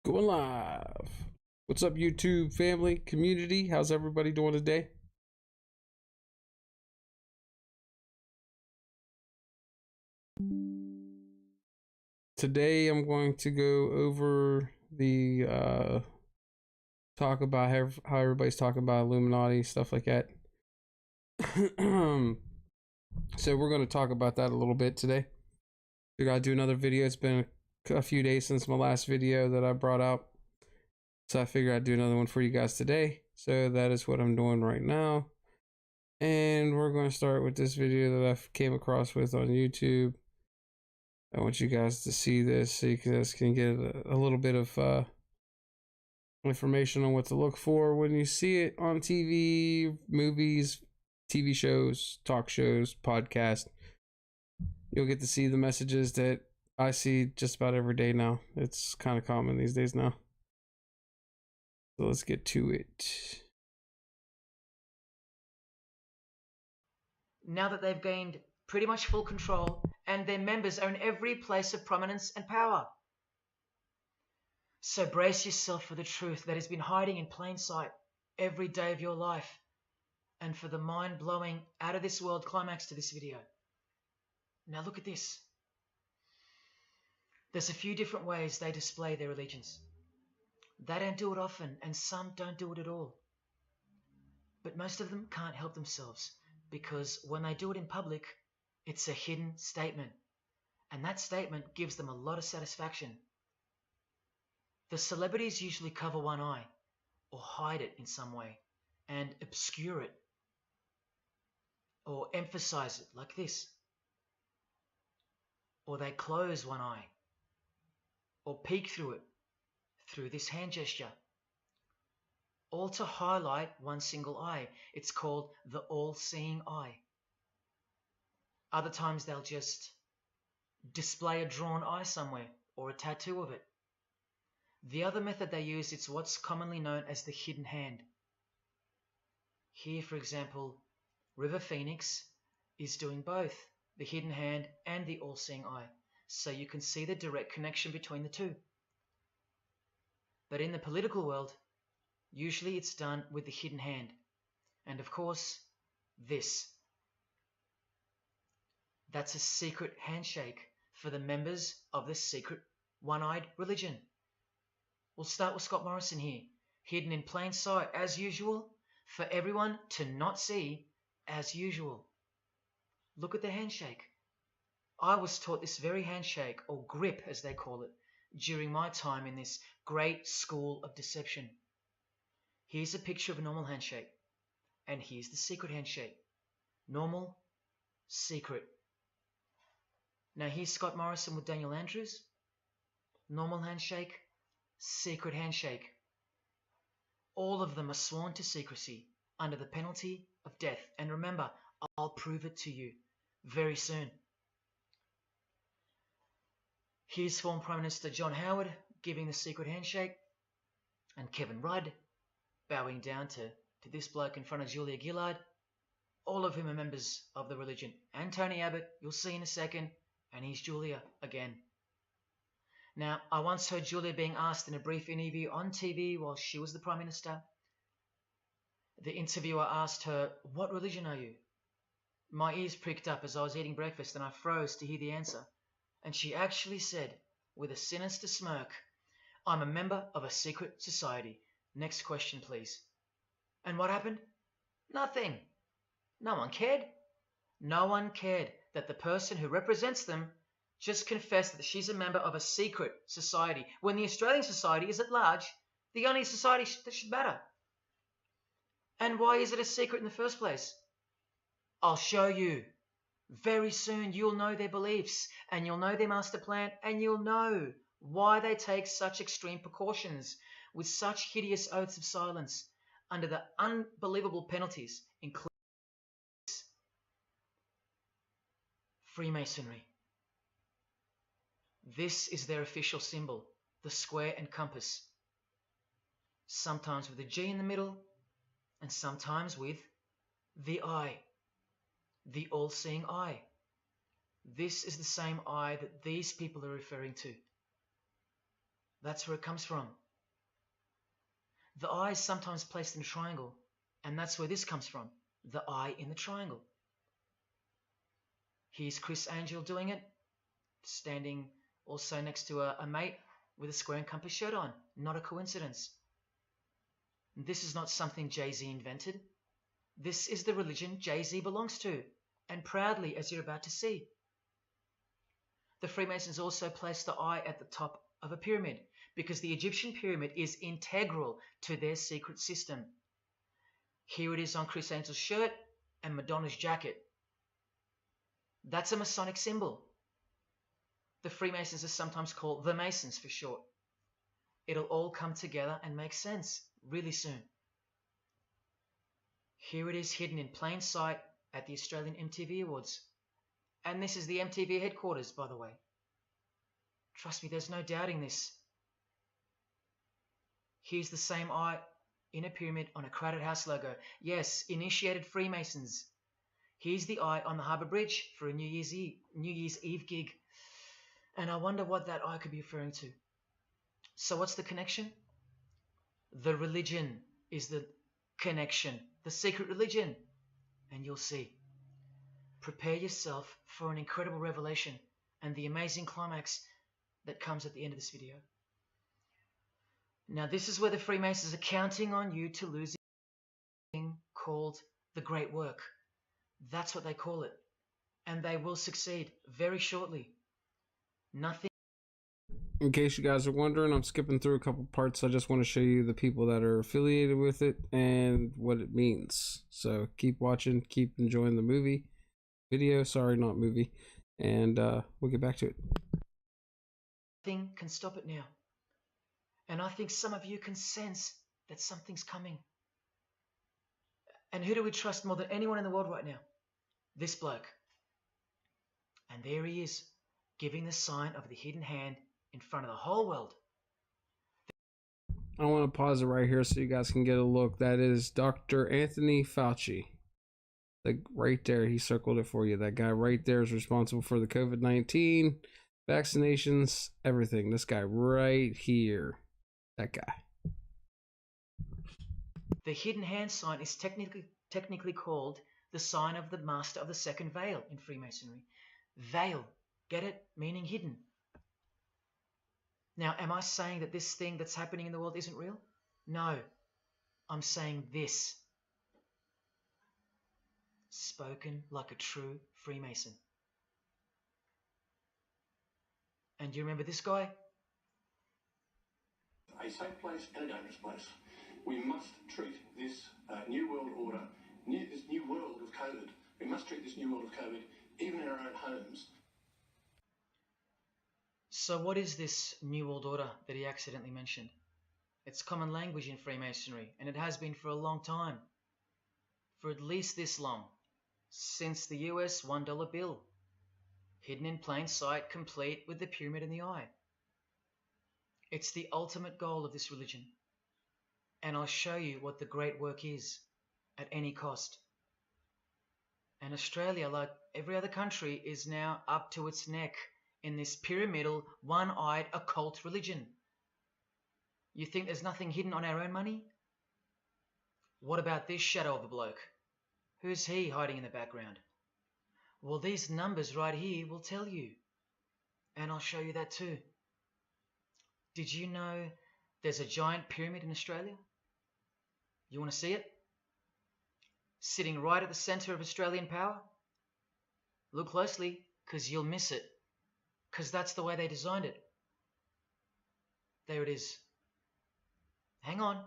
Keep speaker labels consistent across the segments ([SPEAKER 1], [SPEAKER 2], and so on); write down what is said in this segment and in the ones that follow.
[SPEAKER 1] Going live. What's up, YouTube family, community? How's everybody doing today? Today I'm going to go over the talk about how everybody's talking about Illuminati, stuff like that. So we're going to talk about that a little bit today. We gotta do another video. It's been a few days since my last video that I brought out, so I figured I'd do another one for you guys today. So that is what I'm doing right now, and we're going to start with this video that I came across with on YouTube. I want you guys to see this so you guys can get a little bit of information on what to look for when you see it on TV, movies, TV shows, talk shows, podcasts. You'll get to see the messages that I see just about every day now. It's kind of common these days now. So let's get to it.
[SPEAKER 2] Now that they've gained pretty much full control and their members are in every place of prominence and power. So brace yourself for the truth that has been hiding in plain sight every day of your life, and for the mind-blowing, out-of-this-world climax to this video. Now look at this. There's a few different ways they display their allegiance. They don't do it often, and some don't do it at all. But most of them can't help themselves, because when they do it in public, it's a hidden statement, and that statement gives them a lot of satisfaction. The celebrities usually cover one eye, or hide it in some way, and obscure it, or emphasize it like this. Or they close one eye, or peek through it, through this hand gesture. All to highlight one single eye. It's called the all-seeing eye. Other times they'll just display a drawn eye somewhere, or a tattoo of it. The other method they use is what's commonly known as the hidden hand. Here, for example, River Phoenix is doing both the hidden hand and the all-seeing eye, so you can see the direct connection between the two. But in the political world, usually it's done with the hidden hand, and of course, this. That's a secret handshake for the members of the secret one-eyed religion. We'll start with Scott Morrison here, hidden in plain sight as usual, for everyone to not see as usual. Look at the handshake. I was taught this very handshake, or grip as they call it, during my time in this great school of deception. Here's a picture of a normal handshake, and here's the secret handshake. Normal, secret. Now here's Scott Morrison with Daniel Andrews. Normal handshake, secret handshake. All of them are sworn to secrecy under the penalty of death. And remember, I'll prove it to you very soon. Here's former Prime Minister John Howard giving the secret handshake, and Kevin Rudd bowing down to this bloke in front of Julia Gillard, all of whom are members of the religion. And Tony Abbott, you'll see in a second, and here's Julia again. Now, I once heard Julia being asked in a brief interview on TV while she was the Prime Minister. The interviewer asked her, "What religion are you?" My ears pricked up as I was eating breakfast, and I froze to hear the answer. And she actually said, with a sinister smirk, "I'm a member of a secret society. Next question, please." And what happened? Nothing. No one cared. No one cared that the person who represents them just confessed that she's a member of a secret society, when the Australian society is at large the only society that should matter. And why is it a secret in the first place? I'll show you. Very soon you'll know their beliefs, and you'll know their master plan, and you'll know why they take such extreme precautions with such hideous oaths of silence under the unbelievable penalties, including Freemasonry. This is their official symbol, the square and compass, sometimes with a G in the middle, and sometimes with the eye, the all-seeing eye. This is the same eye that these people are referring to. That's where it comes from. The eye is sometimes placed in a triangle, and that's where this comes from. The eye in the triangle. Here's Chris Angel doing it, standing also next to a mate with a square and compass shirt on. Not a coincidence. This is not something Jay-Z invented. This is the religion Jay-Z belongs to, and proudly, as you're about to see. The Freemasons also place the eye at the top of a pyramid because the Egyptian pyramid is integral to their secret system. Here it is on Chris Angel's shirt and Madonna's jacket. That's a Masonic symbol. The Freemasons are sometimes called the Masons for short. It'll all come together and make sense really soon. Here it is hidden in plain sight at the Australian MTV Awards. And this is the MTV headquarters, by the way. Trust me, there's no doubting this. Here's the same eye in a pyramid on a crowded house logo. Yes, initiated Freemasons. Here's the eye on the Harbour Bridge for a New Year's Eve gig. And I wonder what that eye could be referring to. So what's the connection? The religion is the connection. The secret religion. And you'll see. Prepare yourself for an incredible revelation and the amazing climax that comes at the end of this video. Now this is where the Freemasons are counting on you to lose a thing called the Great Work. That's what they call it. And they will succeed very shortly. Nothing.
[SPEAKER 1] In case you guys are wondering, I'm skipping through a couple parts. I just want to show you the people that are affiliated with it and what it means. So keep watching, keep enjoying the video, sorry, not movie, and we'll get back to it.
[SPEAKER 2] Nothing can stop it now. And I think some of you can sense that something's coming. And who do we trust more than anyone in the world right now? This bloke. And there he is, giving the sign of the hidden hand in front of the whole world.
[SPEAKER 1] I want to pause it right here so you guys can get a look. That is Dr. Anthony Fauci. Like right there, he circled it for you. That guy right there is responsible for the COVID-19, vaccinations, everything. This guy right here. That guy.
[SPEAKER 2] The hidden hand sign is technically called the sign of the Master of the Second Veil in Freemasonry. Veil, get it? Meaning hidden. Now, am I saying that this thing that's happening in the world isn't real? No. I'm saying this. Spoken like a true Freemason. And you remember this guy?
[SPEAKER 3] A safe place and a dangerous place. We must treat this new world order, this new world of COVID. We must treat this new world of COVID even in our own homes.
[SPEAKER 2] So what is this new world order that he accidentally mentioned? It's common language in Freemasonry, and it has been for a long time. For at least this long. Since the US $1 bill. Hidden in plain sight, complete with the pyramid in the eye. It's the ultimate goal of this religion. And I'll show you what the great work is at any cost. And Australia, like every other country, is now up to its neck in this pyramidal, one-eyed occult religion. You think there's nothing hidden on our own money? What about this shadow of a bloke? Who's he hiding in the background? Well, these numbers right here will tell you. And I'll show you that too. Did you know there's a giant pyramid in Australia? You want to see it? Sitting right at the center of Australian power? Look closely, because you'll miss it. Because that's the way they designed it. There it is. Hang on.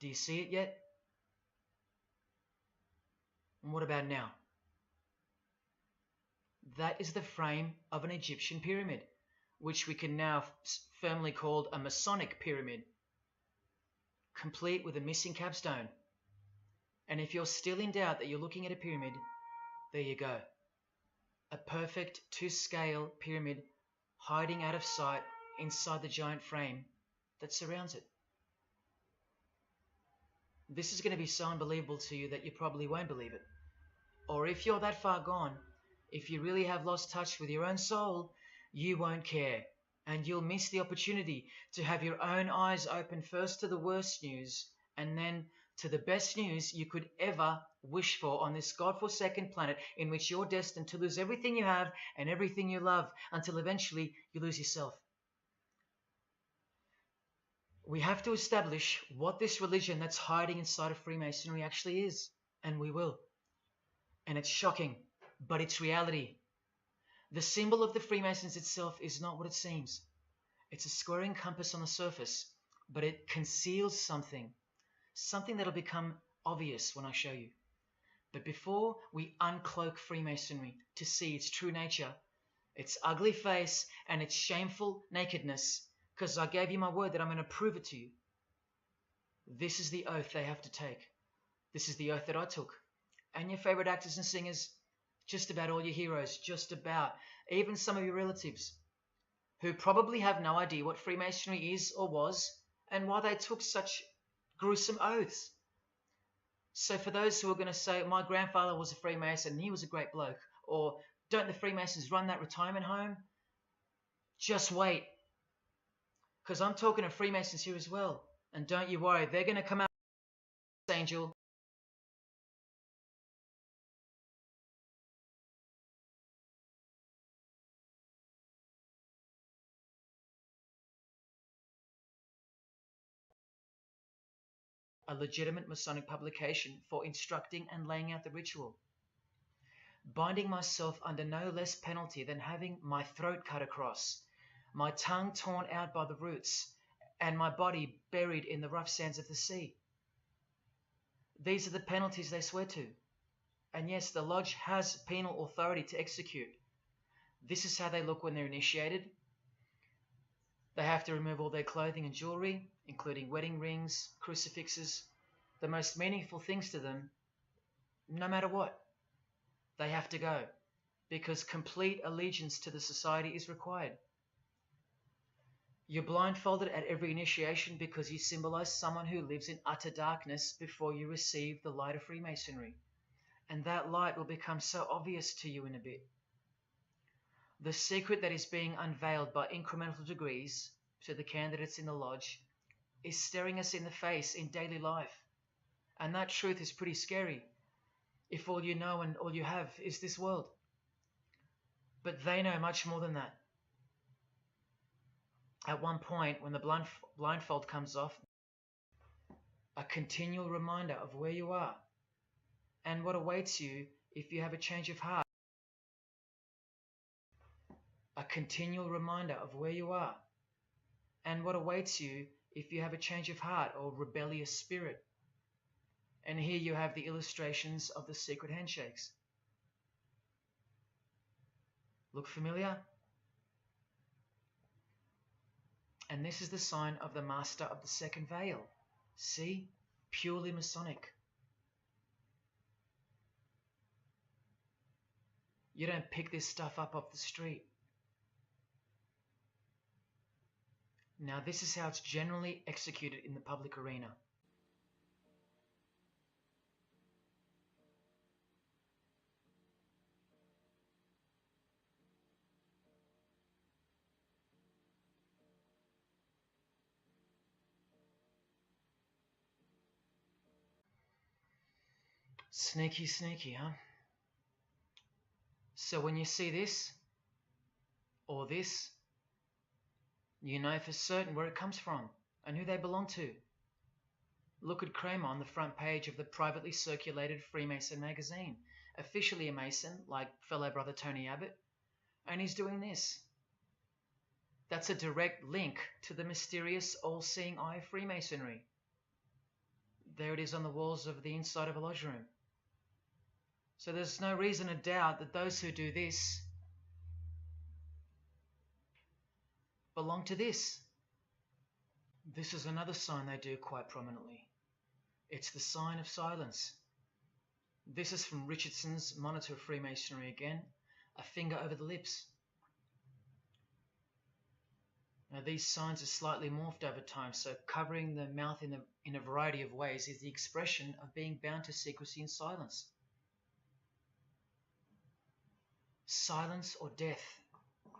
[SPEAKER 2] Do you see it yet? And what about now? That is the frame of an Egyptian pyramid, which we can now firmly call a Masonic pyramid, complete with a missing capstone. And if you're still in doubt that you're looking at a pyramid, there you go. A perfect to-scale pyramid hiding out of sight inside the giant frame that surrounds it. This is going to be so unbelievable to you that you probably won't believe it. Or if you're that far gone, if you really have lost touch with your own soul, you won't care. And you'll miss the opportunity to have your own eyes open first to the worst news and then to the best news you could ever wish for on this God-forsaken planet in which you're destined to lose everything you have and everything you love until eventually you lose yourself. We have to establish what this religion that's hiding inside of Freemasonry actually is, and we will. And it's shocking, but it's reality. The symbol of the Freemasons itself is not what it seems. It's a squaring compass on the surface, but it conceals something that'll become obvious when I show you. But before we uncloak Freemasonry to see its true nature, its ugly face and its shameful nakedness, because I gave you my word that I'm going to prove it to you. This is the oath they have to take. This is the oath that I took. And your favorite actors and singers, just about all your heroes, just about, even some of your relatives, who probably have no idea what Freemasonry is or was, and why they took such gruesome oaths. So for those who are going to say, my grandfather was a Freemason and he was a great bloke, or don't the Freemasons run that retirement home? Just wait. Because I'm talking to Freemasons here as well. And don't you worry, they're going to come out, Angel. A legitimate Masonic publication for instructing and laying out the ritual, binding myself under no less penalty than having my throat cut across, my tongue torn out by the roots, and my body buried in the rough sands of the sea. These are the penalties they swear to. And yes, the lodge has penal authority to execute. This is how they look when they're initiated. They have to remove all their clothing and jewelry, including wedding rings, crucifixes, the most meaningful things to them, no matter what. They have to go, because complete allegiance to the society is required. You're blindfolded at every initiation because you symbolize someone who lives in utter darkness before you receive the light of Freemasonry. And that light will become so obvious to you in a bit. The secret that is being unveiled by incremental degrees to the candidates in the lodge is staring us in the face in daily life. And that truth is pretty scary if all you know and all you have is this world. But they know much more than that. At one point, when the blindfold comes off, a continual reminder of where you are and what awaits you if you have a change of heart. A continual reminder of where you are and what awaits you if you have a change of heart or rebellious spirit. And here you have the illustrations of the secret handshakes. Look familiar? And this is the sign of the Master of the Second Veil. See? Purely Masonic. You don't pick this stuff up off the street. Now this is how it's generally executed in the public arena. Sneaky, sneaky, huh? So when you see this, or this, you know for certain where it comes from and who they belong to. Look at Kramer on the front page of the privately circulated Freemason magazine, officially a Mason, like fellow brother Tony Abbott, and he's doing this. That's a direct link to the mysterious all-seeing eye of Freemasonry. There it is on the walls of the inside of a lodge room. So there's no reason to doubt that those who do this belong to this. This is another sign they do quite prominently. It's the sign of silence. This is from Richardson's Monitor of Freemasonry again, a finger over the lips. Now these signs are slightly morphed over time, so covering the mouth in a variety of ways is the expression of being bound to secrecy and silence. Silence or death,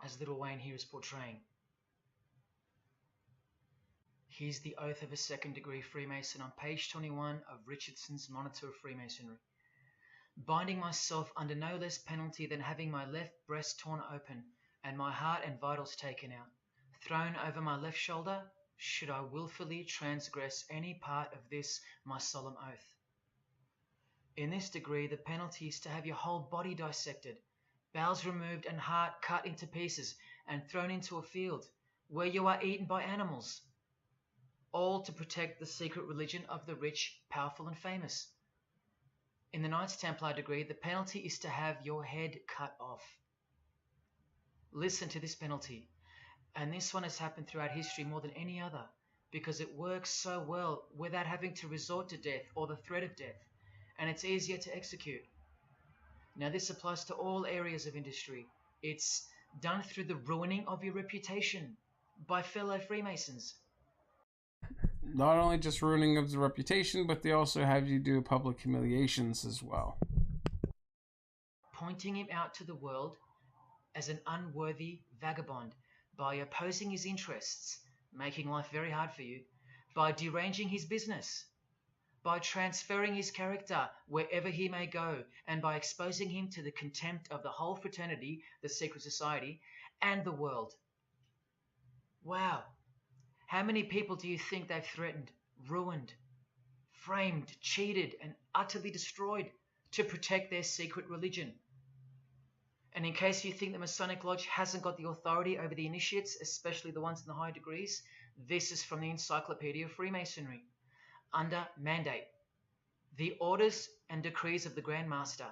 [SPEAKER 2] as Little Wayne here is portraying. Here's the oath of a second-degree Freemason on page 21 of Richardson's Monitor of Freemasonry. Binding myself under no less penalty than having my left breast torn open and my heart and vitals taken out, thrown over my left shoulder, should I wilfully transgress any part of this my solemn oath. In this degree, the penalty is to have your whole body dissected, bowels removed and heart cut into pieces and thrown into a field, where you are eaten by animals, all to protect the secret religion of the rich, powerful and famous. In the Knights Templar degree, the penalty is to have your head cut off. Listen to this penalty, and this one has happened throughout history more than any other, because it works so well without having to resort to death or the threat of death, and it's easier to execute. Now this applies to all areas of industry. It's done through the ruining of your reputation by fellow Freemasons.
[SPEAKER 1] Not only just ruining of the reputation, but they also have you do public humiliations as well.
[SPEAKER 2] Pointing him out to the world as an unworthy vagabond by opposing his interests, making life very hard for you, by deranging his business, by transferring his character wherever he may go, and by exposing him to the contempt of the whole fraternity, the secret society, and the world. Wow. How many people do you think they've threatened, ruined, framed, cheated, and utterly destroyed to protect their secret religion? And in case you think the Masonic Lodge hasn't got the authority over the initiates, especially the ones in the high degrees, this is from the Encyclopedia of Freemasonry. Under mandate, the orders and decrees of the Grand Master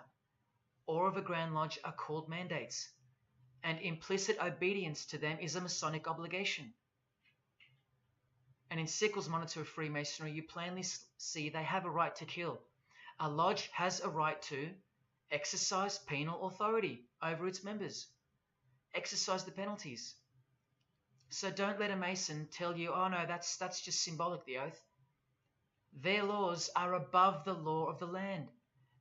[SPEAKER 2] or of a Grand Lodge are called mandates, and implicit obedience to them is a Masonic obligation. And in Sickles' Monitor of Freemasonry, you plainly see they have a right to kill. A lodge has a right to exercise penal authority over its members, exercise the penalties. So don't let a Mason tell you, oh no, that's just symbolic, the oath. Their laws are above the law of the land,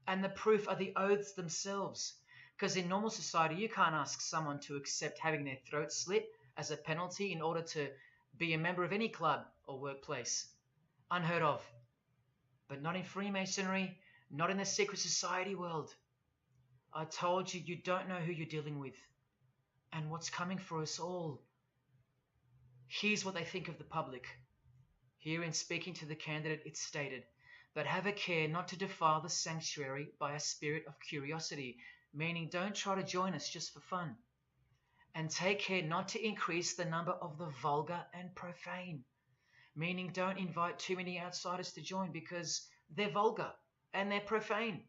[SPEAKER 2] and the proof are the oaths themselves. Because in normal society, you can't ask someone to accept having their throat slit as a penalty in order to be a member of any club or workplace. Unheard of. But not in Freemasonry, not in the secret society world. I told you, you don't know who you're dealing with and what's coming for us all. Here's what they think of the public. Here in speaking to the candidate, it's stated, but have a care not to defile the sanctuary by a spirit of curiosity, meaning don't try to join us just for fun. And take care not to increase the number of the vulgar and profane, meaning don't invite too many outsiders to join because they're vulgar and they're profane.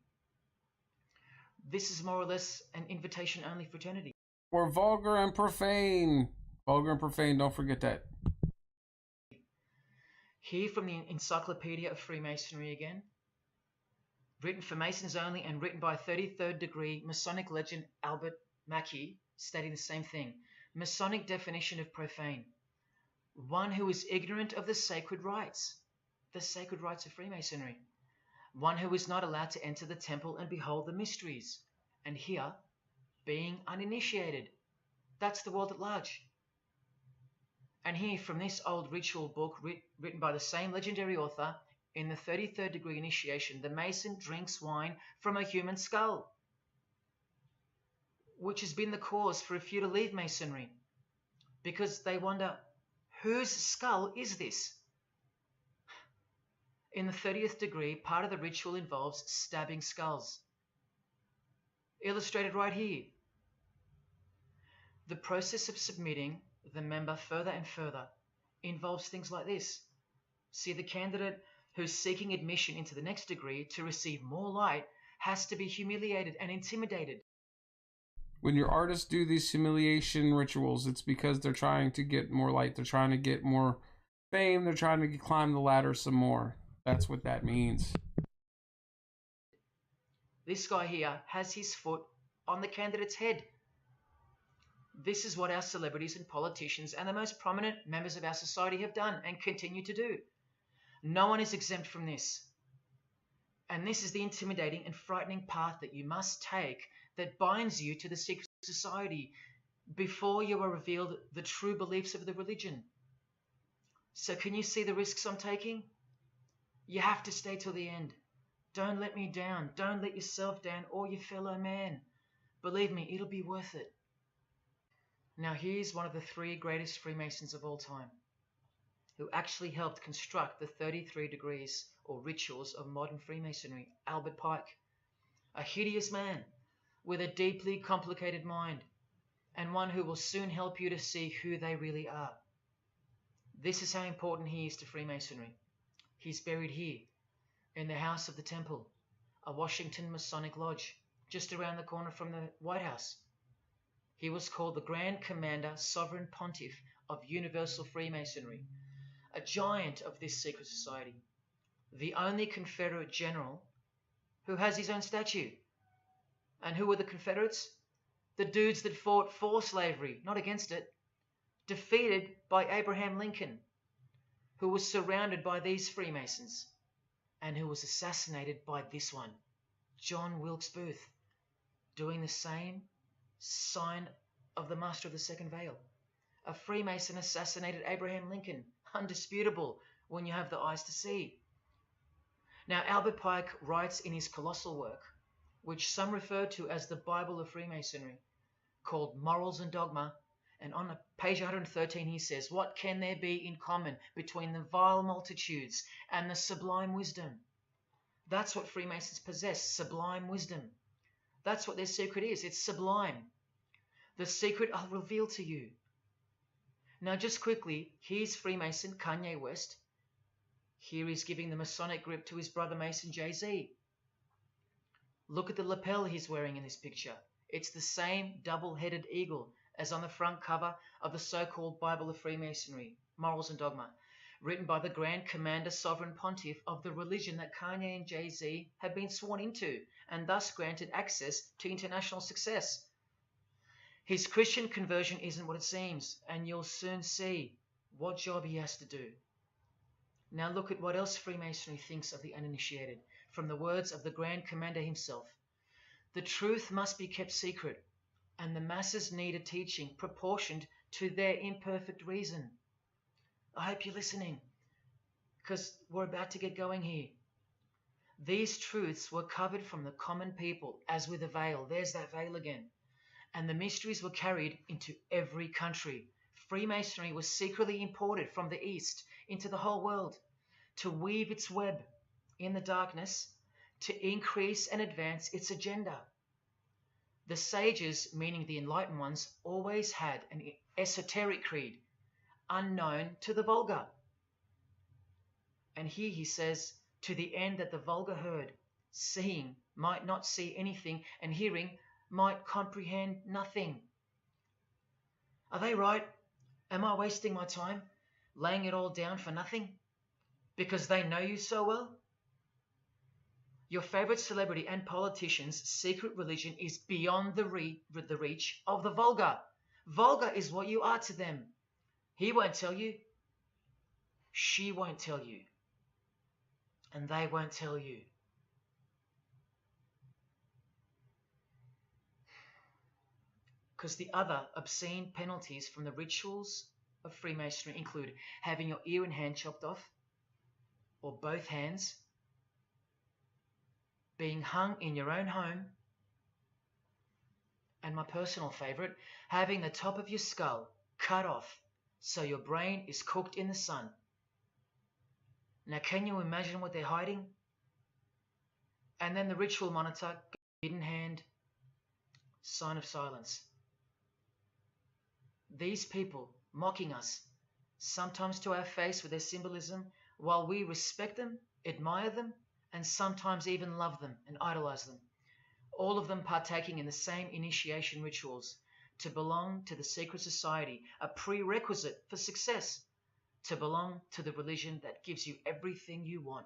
[SPEAKER 2] This is more or less an invitation-only fraternity.
[SPEAKER 1] Or vulgar and profane. Vulgar and profane, don't forget that.
[SPEAKER 2] Here from the Encyclopedia of Freemasonry again. Written for Masons only and written by 33rd degree Masonic legend Albert Mackey, stating the same thing. Masonic definition of profane. One who is ignorant of the sacred rites of Freemasonry. One who is not allowed to enter the temple and behold the mysteries. And here, being uninitiated. That's the world at large. And here from this old ritual book written by the same legendary author, in the 33rd degree initiation, the Mason drinks wine from a human skull, which has been the cause for a few to leave Masonry, because they wonder, whose skull is this? In the 30th degree, part of the ritual involves stabbing skulls. Illustrated right here. The process of submitting the member further and further involves things like this. See, the candidate who's seeking admission into the next degree to receive more light has to be humiliated and intimidated.
[SPEAKER 1] When your artists do these humiliation rituals, it's because they're trying to get more light. They're trying to get more fame. They're trying to climb the ladder some more. That's what that means.
[SPEAKER 2] This guy here has his foot on the candidate's head. This is what our celebrities and politicians and the most prominent members of our society have done and continue to do. No one is exempt from this. And this is the intimidating and frightening path that you must take that binds you to the secret society before you are revealed the true beliefs of the religion. So can you see the risks I'm taking? You have to stay till the end. Don't let me down. Don't let yourself down or your fellow man. Believe me, it'll be worth it. Now here's one of the 3 greatest Freemasons of all time, who actually helped construct the 33 degrees or rituals of modern Freemasonry, Albert Pike. A hideous man with a deeply complicated mind, and one who will soon help you to see who they really are. This is how important he is to Freemasonry. He's buried here, in the House of the Temple, a Washington Masonic Lodge, just around the corner from the White House. He was called the Grand Commander, Sovereign Pontiff of Universal Freemasonry, a giant of this secret society, the only Confederate general who has his own statue. And who were the Confederates? The dudes that fought for slavery, not against it, defeated by Abraham Lincoln, who was surrounded by these Freemasons, and who was assassinated by this one, John Wilkes Booth, doing the same sign of the Master of the Second Veil. A Freemason assassinated Abraham Lincoln, undisputable when you have the eyes to see. Now, Albert Pike writes in his colossal work, which some refer to as the Bible of Freemasonry, called Morals and Dogma, and on page 113 he says, "What can there be in common between the vile multitudes and the sublime wisdom?" That's what Freemasons possess, sublime wisdom. That's what their secret is. It's sublime. The secret I'll reveal to you. Now just quickly, here's Freemason Kanye West. Here he's giving the Masonic grip to his brother Mason Jay-Z. Look at the lapel he's wearing in this picture. It's the same double-headed eagle as on the front cover of the so-called Bible of Freemasonry, Morals and Dogma, written by the Grand Commander Sovereign Pontiff of the religion that Kanye and Jay-Z have been sworn into, and thus granted access to international success. His Christian conversion isn't what it seems, and you'll soon see what job he has to do. Now look at what else Freemasonry thinks of the uninitiated, from the words of the Grand Commander himself. The truth must be kept secret, and the masses need a teaching proportioned to their imperfect reason. I hope you're listening, because we're about to get going here. These truths were covered from the common people as with a veil. There's that veil again. And the mysteries were carried into every country. Freemasonry was secretly imported from the East into the whole world to weave its web in the darkness to increase and advance its agenda. The sages, meaning the enlightened ones, always had an esoteric creed, unknown to the vulgar. And here he says, to the end that the vulgar heard, seeing might not see anything, and hearing might comprehend nothing. Are they right? Am I wasting my time, laying it all down for nothing? Because they know you so well? Your favorite celebrity and politician's secret religion is beyond the reach of the vulgar. Vulgar is what you are to them. He won't tell you. She won't tell you. And they won't tell you. Because the other obscene penalties from the rituals of Freemasonry include having your ear and hand chopped off, or both hands, being hung in your own home, and my personal favorite, having the top of your skull cut off so your brain is cooked in the sun. Now can you imagine what they're hiding? And then the ritual monitor, hidden hand, sign of silence. These people mocking us, sometimes to our face with their symbolism, while we respect them, admire them, and sometimes even love them and idolize them. All of them partaking in the same initiation rituals to belong to the secret society, a prerequisite for success, to belong to the religion that gives you everything you want,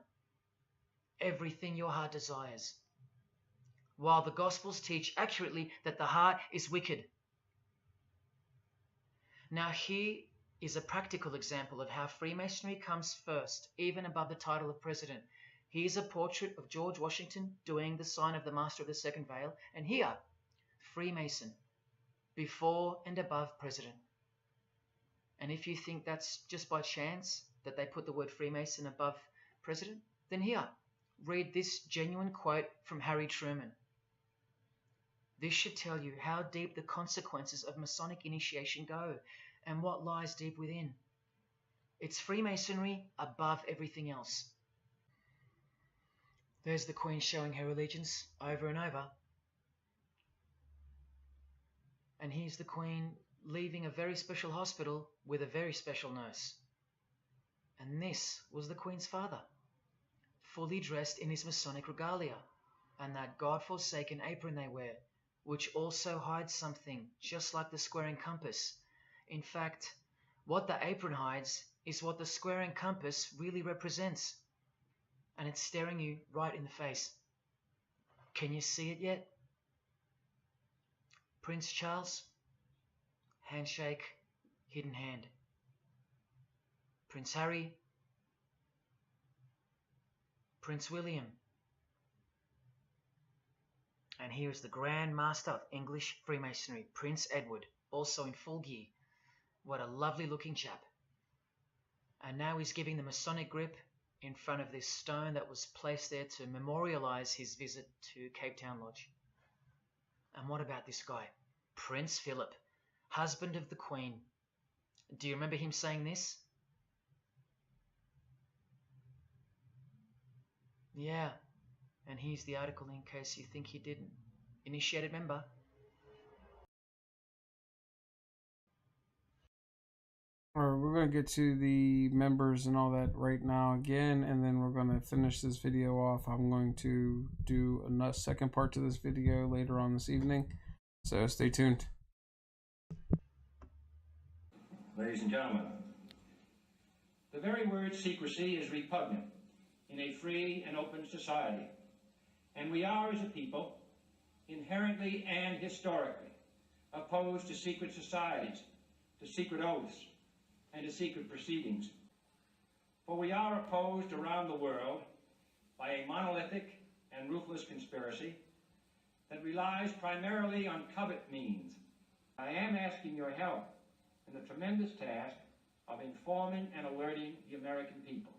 [SPEAKER 2] everything your heart desires, while the Gospels teach accurately that the heart is wicked. Now here is a practical example of how Freemasonry comes first, even above the title of president. Here's a portrait of George Washington doing the sign of the Master of the Second Veil, and here, Freemason, before and above president. And if you think that's just by chance, that they put the word Freemason above president? Then here, read this genuine quote from Harry Truman. This should tell you how deep the consequences of Masonic initiation go and what lies deep within. It's Freemasonry above everything else. There's the Queen showing her allegiance over and over. And here's the Queen leaving a very special hospital with a very special nurse. And this was the Queen's father, fully dressed in his Masonic regalia, and that God-forsaken apron they wear, which also hides something, just like the square and compass. In fact, what the apron hides is what the square and compass really represents. And it's staring you right in the face. Can you see it yet? Prince Charles, handshake, hidden hand. Prince Harry, Prince William. And here is the Grand Master of English Freemasonry, Prince Edward, also in full gear. What a lovely looking chap. And now he's giving the Masonic grip in front of this stone that was placed there to memorialize his visit to Cape Town Lodge. And what about this guy? Prince Philip, husband of the Queen. Do you remember him saying this? Yeah, and here's the article in case you think he didn't. Initiated member.
[SPEAKER 1] Alright, we're going to get to the members and all that right now again, and then we're going to finish this video off. I'm going to do a second part to this video later on this evening, so stay tuned.
[SPEAKER 4] Ladies and gentlemen, the very word secrecy is repugnant in a free and open society, and we are, as a people, inherently and historically opposed to secret societies, to secret oaths, and to secret proceedings. For we are opposed around the world by a monolithic and ruthless conspiracy that relies primarily on covert means. I am asking your help in the tremendous task of informing and alerting the American people.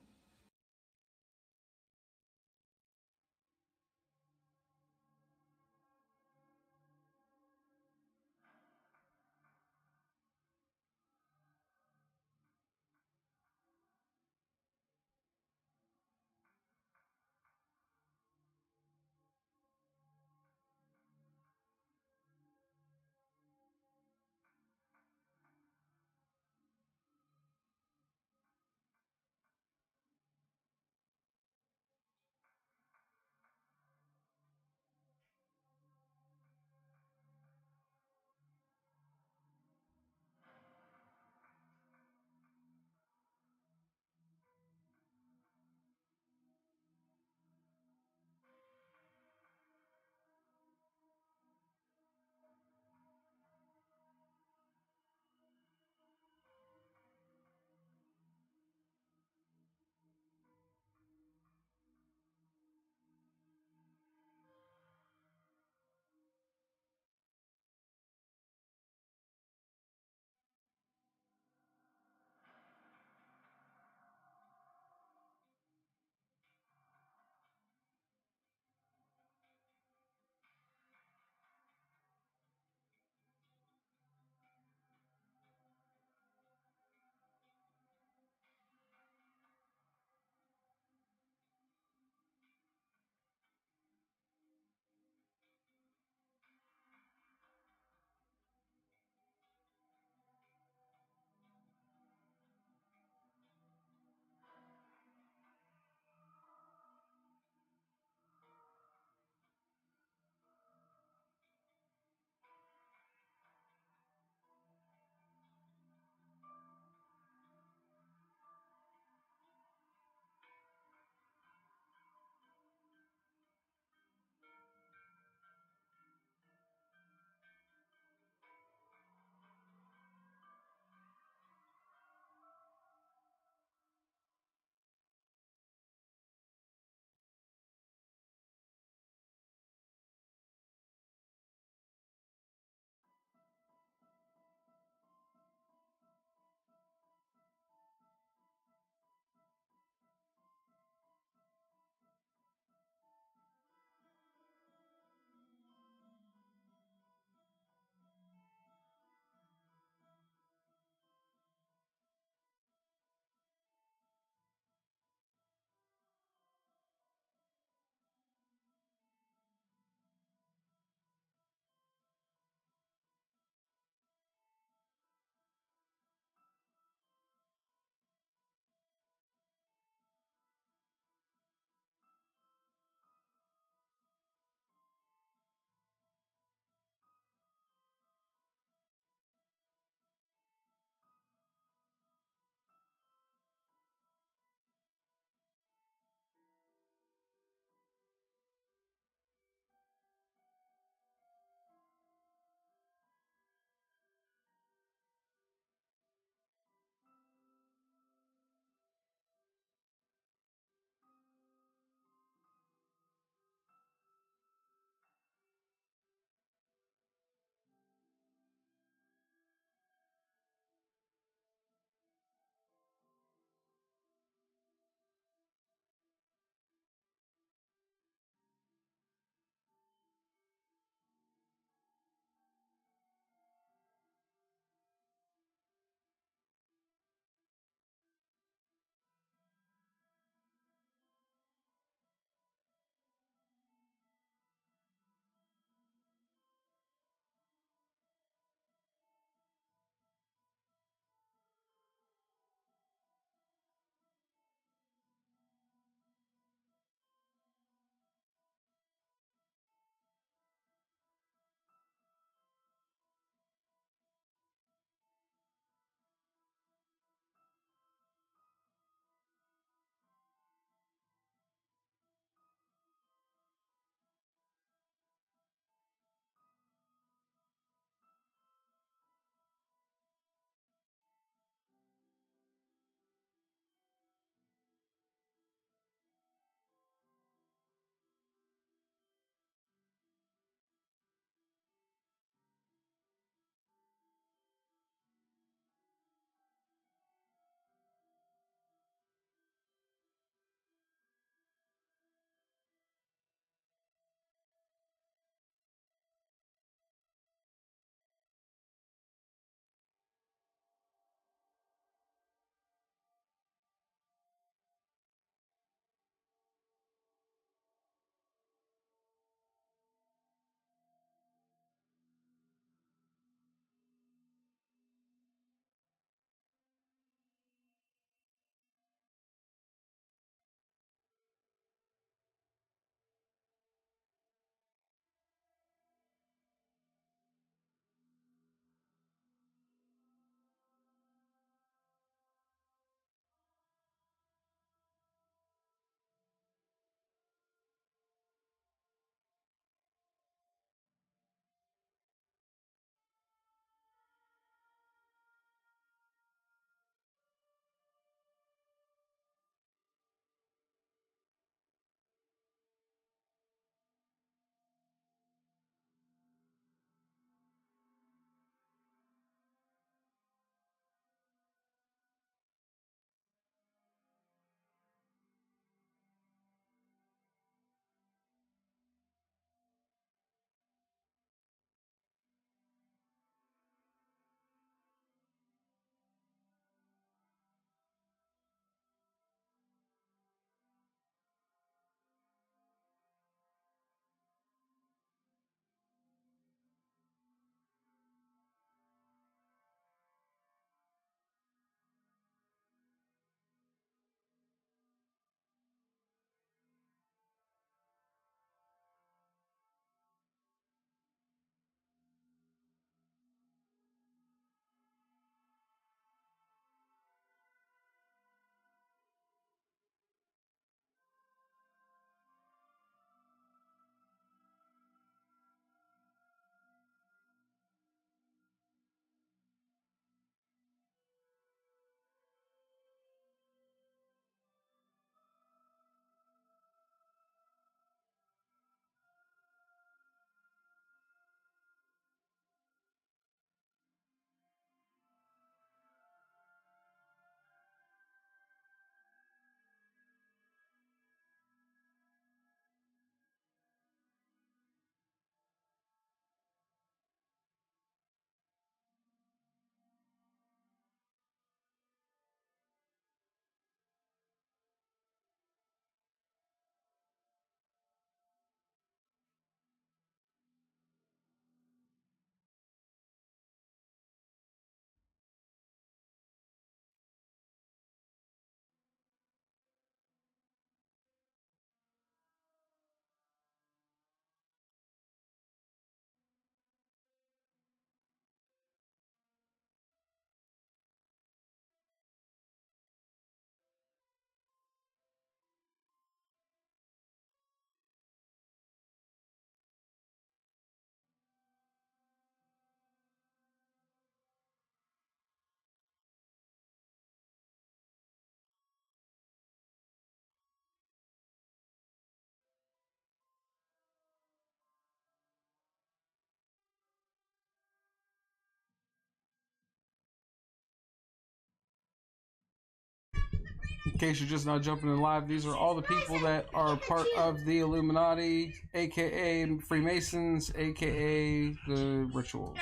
[SPEAKER 1] case you're just now jumping in live, these are all the people that are part of the Illuminati, aka Freemasons, aka the rituals.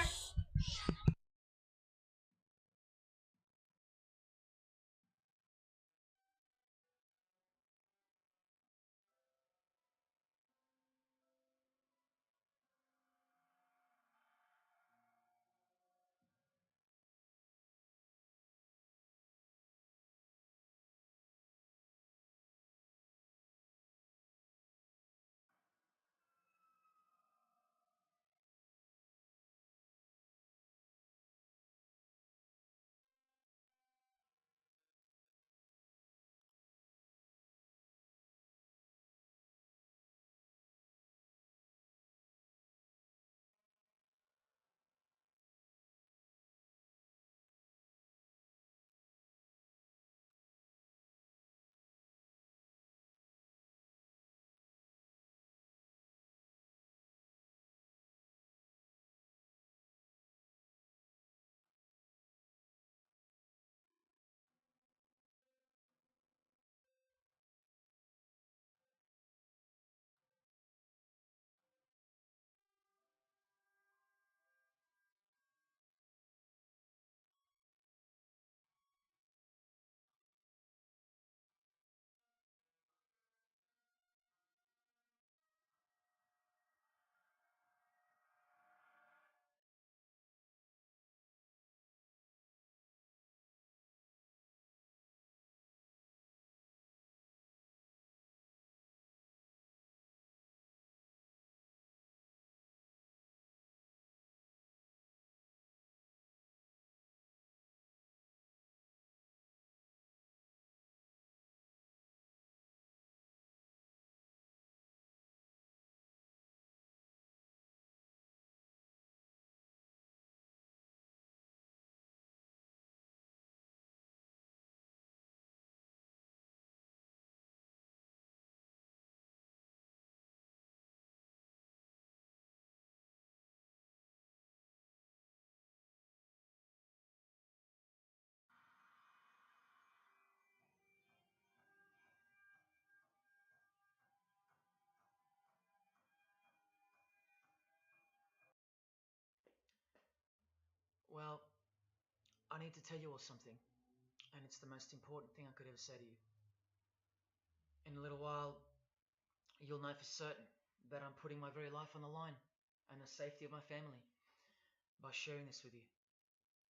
[SPEAKER 2] Well, I need to tell you all something, and it's the most important thing I could ever say to you. In a little while, you'll know for certain that I'm putting my very life on the line and the safety of my family by sharing this with you.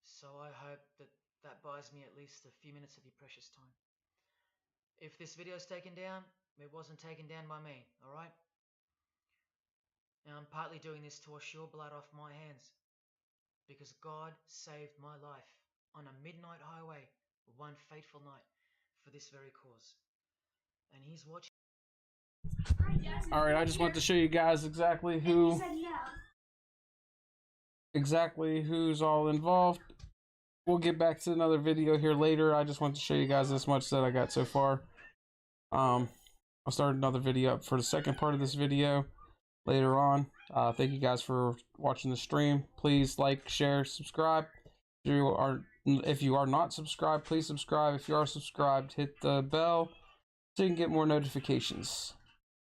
[SPEAKER 2] So I hope that that buys me at least a few minutes of your precious time. If this video is taken down, it wasn't taken down by me, alright? Now I'm partly doing this to wash your blood off my hands, because God saved my life on a midnight highway one fateful night for this very cause. And He's watching.
[SPEAKER 1] Alright, I just want to show you guys exactly who's all involved. We'll get back to another video here later. I just want to show you guys this much that I got so far. I'll start another video up for the second part of this video later on. Thank you guys for watching the stream. Please like, share, subscribe. If you are not subscribed, please subscribe. If you are subscribed, hit the bell so you can get more notifications.